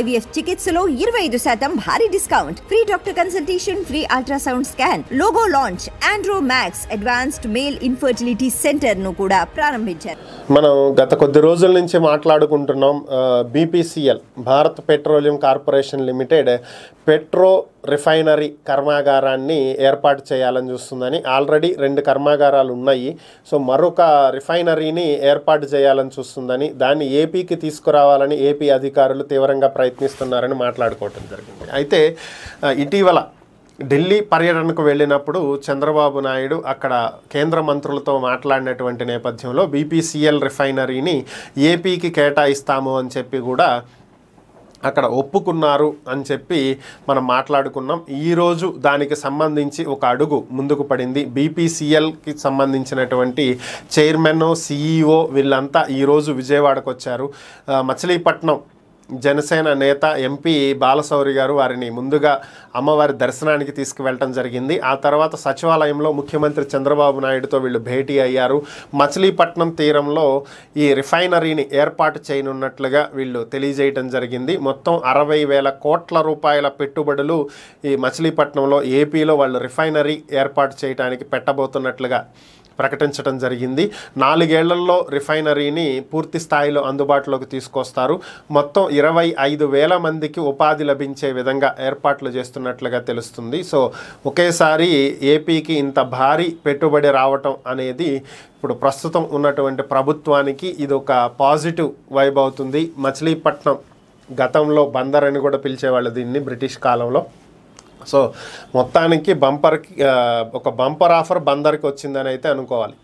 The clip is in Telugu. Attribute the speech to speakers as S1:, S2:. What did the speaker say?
S1: ఐవీఎఫ్ చికిత్సలో 25% భారీ discount, free doctor consultation, free ultrasound scan, logo launch, Andro max advanced male infertility centre ను కూడా ప్రారంభించారు.
S2: మనం గత కొద్ది రోజుల నుంచి మాట్లాడుకుంటున్నాం BPCL Bharat petroleum corporation limited petro refinery కర్మాగారాన్ని ఏర్పాటు చేయాలని చూస్తుందని. ఆల్రెడీ 2 కర్మాగారాలు ఉన్నాయి. సో మరొక రిఫైనరీని ఏర్పాటు చేయాలని చూస్తుందని, దాన్ని ఏపీకి తీసుకురావాలని ఏపీ అధికారులు తీవ్రంగా ప్రయత్నిస్తున్నారని మాట్లాడుకోవటం జరిగింది. అయితే ఇటీవల ఢిల్లీ పర్యటనకు వెళ్ళినప్పుడు చంద్రబాబు నాయుడు అక్కడ కేంద్ర మంత్రులతో మాట్లాడినటువంటి నేపథ్యంలో బీపీసీఎల్ రిఫైనరీని ఏపీకి కేటాయిస్తాము అని చెప్పి కూడా అక్కడ ఒప్పుకున్నారు అని చెప్పి మనం మాట్లాడుకున్నాం. ఈరోజు దానికి సంబంధించి ఒక అడుగు ముందుకు పడింది. బీపీసీఎల్కి సంబంధించినటువంటి చైర్మన్, సిఈఓ వీళ్ళంతా ఈరోజు విజయవాడకు వచ్చారు. మచిలీపట్నం జనసేన నేత ఎంపీ బాలశౌరి గారు వారిని ముందుగా అమ్మవారి దర్శనానికి తీసుకువెళ్ళటం జరిగింది. ఆ తర్వాత సచివాలయంలో ముఖ్యమంత్రి చంద్రబాబు నాయుడుతో వీళ్ళు భేటీ అయ్యారు. మచిలీపట్నం తీరంలో ఈ రిఫైనరీని ఏర్పాటు చేయనున్నట్లుగా వీళ్ళు తెలియజేయటం జరిగింది. మొత్తం 60,000 కోట్ల రూపాయల పెట్టుబడులు ఈ మచిలీపట్నంలో ఏపీలో వాళ్ళు రిఫైనరీ ఏర్పాటు చేయడానికి పెట్టబోతున్నట్లుగా ప్రకటించడం జరిగింది. 4 ఏళ్లలో రిఫైనరీని పూర్తి స్థాయిలో అందుబాటులోకి తీసుకొస్తారు. మొత్తం 25,000 మందికి ఉపాధి లభించే విధంగా ఏర్పాట్లు చేస్తున్నట్లుగా తెలుస్తుంది. సో ఒకేసారి ఏపీకి ఇంత భారీ పెట్టుబడి రావటం అనేది ఇప్పుడు ప్రస్తుతం ఉన్నటువంటి ప్రభుత్వానికి ఇది ఒక పాజిటివ్ వైబ్ అవుతుంది. మచిలీపట్నం గతంలో బందర్ అని కూడా పిలిచేవాళ్ళు దీన్ని బ్రిటిష్ కాలంలో. సో మొత్తానికి ఒక బంపర్ ఆఫర్ బందర్కి వచ్చిందని అయితే అనుకోవాలి.